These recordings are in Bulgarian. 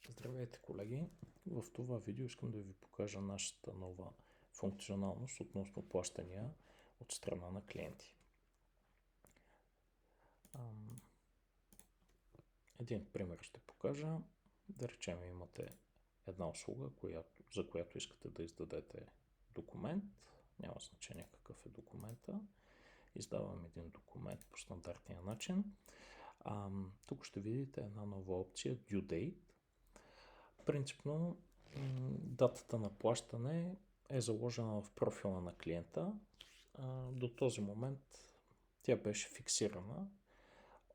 Здравейте, колеги! В това видео искам да ви покажа нашата нова функционалност относно плащания от страна на клиенти. Един пример ще покажа. Да речем, имате една услуга, за която искате да издадете документ. Няма значение какъв е документа. Издавам един документ по стандартния начин. Тук ще видите една нова опция Due Date. Принципно датата на плащане е заложена в профила на клиента. До този момент тя беше фиксирана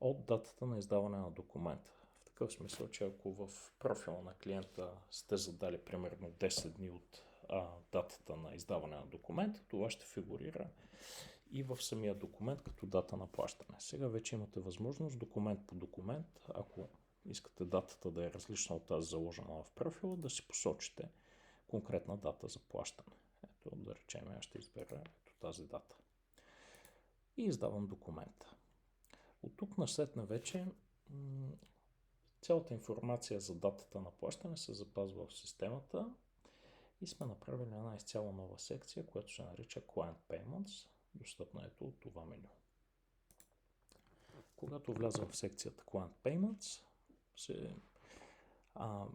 от датата на издаване на документа. В такъв смисъл, че ако в профила на клиента сте задали примерно 10 дни от датата на издаване на документа, това ще фигурира и в самия документ като дата на плащане. Сега вече имате възможност документ по документ, ако искате датата да е различна от тази заложена в профила, да си посочите конкретна дата за плащане. Ето, да речем, аз ще избера тази дата. И издавам документа. От тук насетне вече цялата информация за датата на плащане се запазва в системата и сме направили една изцяло нова секция, която се нарича Client Payments. Достъпна ето от това меню. Когато вляза в секцията Client Payments, се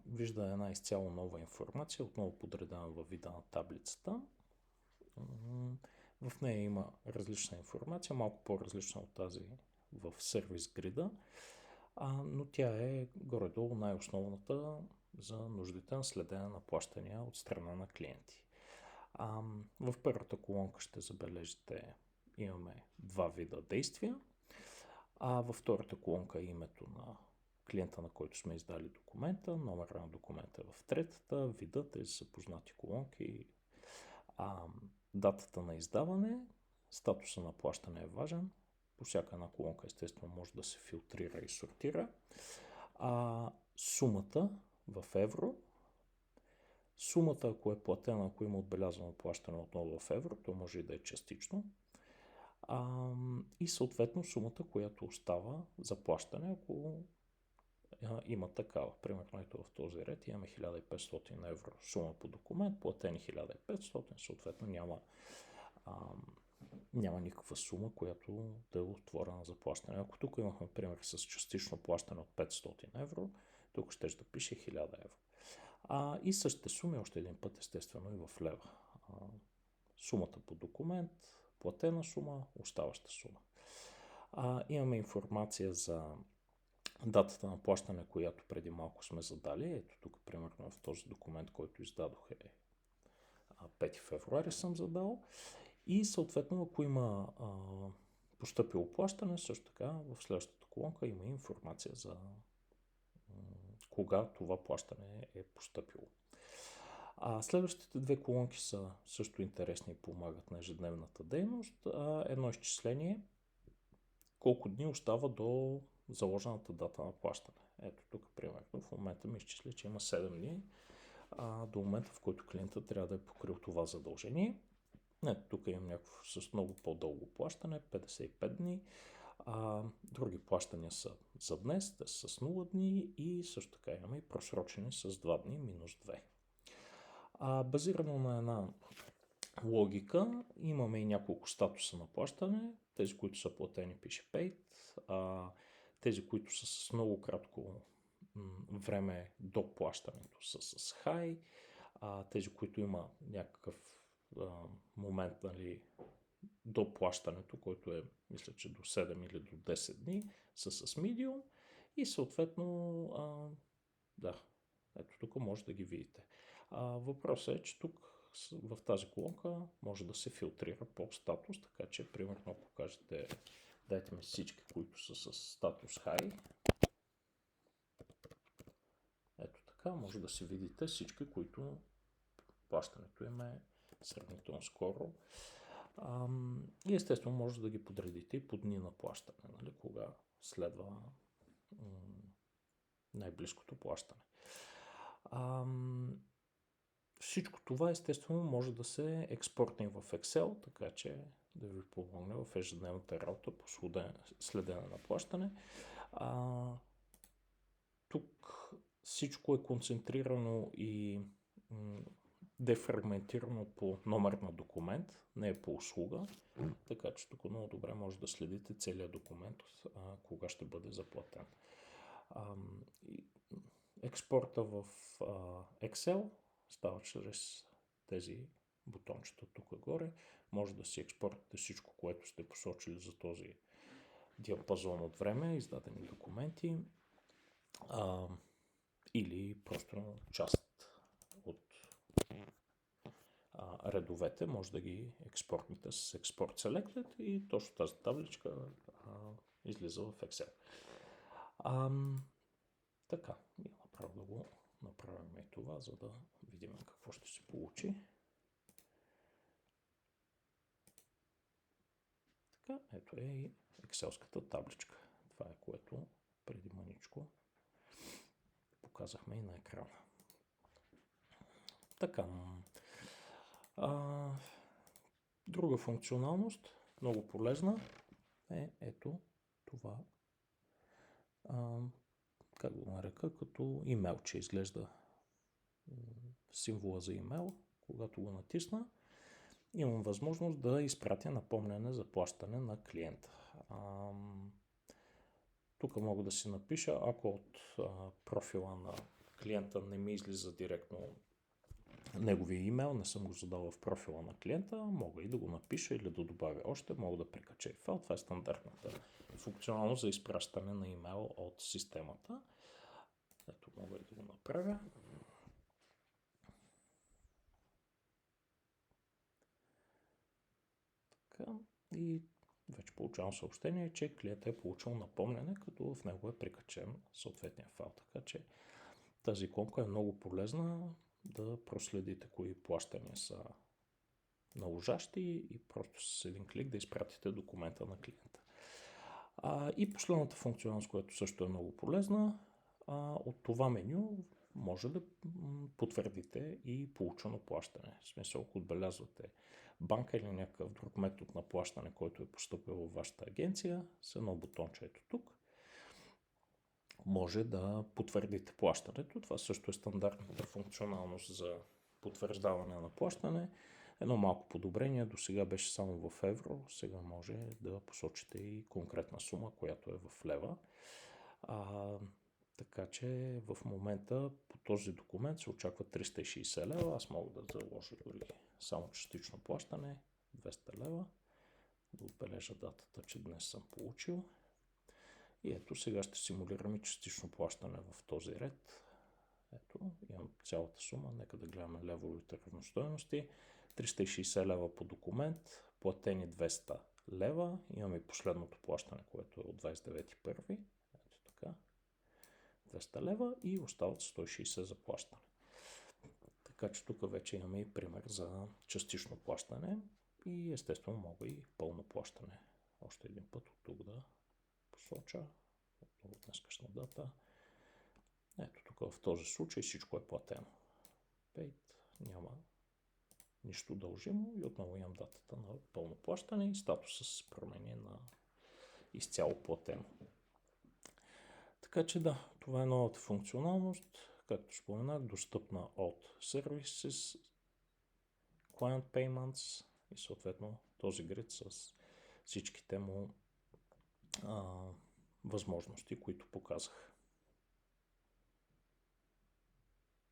вижда една изцяло нова информация, отново подредена във вида на таблицата. В нея има различна информация, малко по-различна от тази в сервис грида, но тя е горе-долу най-основната за нуждите на следене на плащания от страна на клиенти. В първата колонка ще забележите, имаме два вида действия, във втората колонка е името на клиента, на който сме издали документа, номера на документа в третата, вида, тези са познати колонки, датата на издаване, статуса на плащане е важен, по всяка една колонка естествено може да се филтрира и сортира, сумата в евро, сумата ако е платена, ако има отбелязано плащане отново в евро, то може и да е частично, и съответно сумата, която остава за плащане, ако има такава. Примерно ето в този ред имаме 1500 евро сума по документ, платени 1500, съответно няма никаква сума, която да е отворена за плащане. Ако тук имахме пример с частично плащане от 500 евро, тук ще да пише 1000 евро. И същите суми още един път естествено и в лева. Сумата по документ, платена сума, оставаща сума. Имаме информация за датата на плащане, която преди малко сме задали. Ето тук, примерно в този документ, който издадох е 5 февруари съм задал. И съответно, ако има постъпило плащане, също така в следващата колонка има информация за кога това плащане е постъпило. Следващите две колонки са също интересни и помагат на ежедневната дейност. Едно изчисление, колко дни остава до заложената дата на плащане. Ето тук, примерно, в момента ми изчисли, че има 7 дни до момента, в който клиентът трябва да е покрил това задължение. Ето тук имам някакво с много по-дълго плащане, 55 дни. Други плащания са за днес, те са с 0 дни и също така имаме и просрочени с 2 дни, минус 2. Базирано на една логика, имаме и няколко статуса на плащане. Тези, които са платени, пише paid. Тези, които са с много кратко време до плащането, са с high. Тези, които има някакъв момент, нали, до плащането, който е, мисля, че до 7 или до 10 дни, са с medium и съответно, ето тук може да ги видите. Въпросът е, че тук в тази колонка може да се филтрира по статус, така че, примерно, ако кажете, дайте ми всички, които са с статус high, ето така, може да си видите всички, които плащането им е сравнително скоро. И естествено може да ги подредите и по дни на плащане, нали, кога следва най-близкото плащане. Всичко това естествено може да се експортне в Excel, така че да ви помогне в ежедневната работа по следене на плащане. Тук всичко е концентрирано и дефрагментирано по номер на документ, не е по услуга, така че тук много добре може да следите целият документ, кога ще бъде заплатен. Експорта в Excel става чрез тези бутончета тук горе. Може да си експортите всичко, което сте посочили за този диапазон от време, издадени документи, или просто част от редовете, може да ги експортните с Export Selected и точно тази табличка излиза в Excel. Така, няма право да го направим и това, за да видим какво ще се получи. Така, ето е и екселската табличка. Това е, което преди маничко показахме и на екрана. Така, друга функционалност, много полезна, е ето това, как го нарека, като имейлче изглежда символа за имейл. Когато го натисна, имам възможност да изпратя напомняне за плащане на клиента. Тук мога да си напиша, ако от профила на клиента не ми излиза директно неговия имейл, не съм го задал в профила на клиента, мога и да го напиша или да добавя още, мога да прикача и файл. Това е стандартната функционалност за изпращане на имейл от системата. Ето, мога и да го направя. Така, и вече получавам съобщение, че клиентът е получил напомняне, като в него е прикачен съответния файл. Така че тази иконка е много полезна да проследите кои плащания са наложащи и просто с един клик да изпратите документа на клиента. И последната функционалност, която също е много полезна, от това меню може да потвърдите и получено плащане. В смисъл, ако отбелязвате банка или някакъв друг метод на плащане, който е поступил във вашата агенция, с едно бутонче ето тук, може да потвърдите плащането. Това също е стандартната функционалност за потвърждаване на плащане. Едно малко подобрение, до сега беше само в евро, сега може да посочите и конкретна сума, която е в лева. Така че в момента по този документ се очаква 360 лева. Аз мога да заложа дори само частично плащане, 200 лева. Да отбележа датата, че днес съм получил. И ето сега ще симулираме частично плащане в този ред. Ето, имам цялата сума. Нека да гледаме левовите равностойности. 360 лева по документ, платени 200 лева. Имаме и последното плащане, което е от 29.1. Ето така. 200 лева и остават 160 за плащане. Така че тук вече имаме и пример за частично плащане и естествено мога и пълно плащане. Още един път от тук да посоча от днескашна дата. Ето тук в този случай всичко е платено. Paid, няма нищо дължимо и отново имам датата на пълно плащане и статуса с промени на изцяло платено. Така че да, това е новата функционалност, както споменах, достъпна от Services, Client Payments и съответно този грид с всичките му възможности, които показах.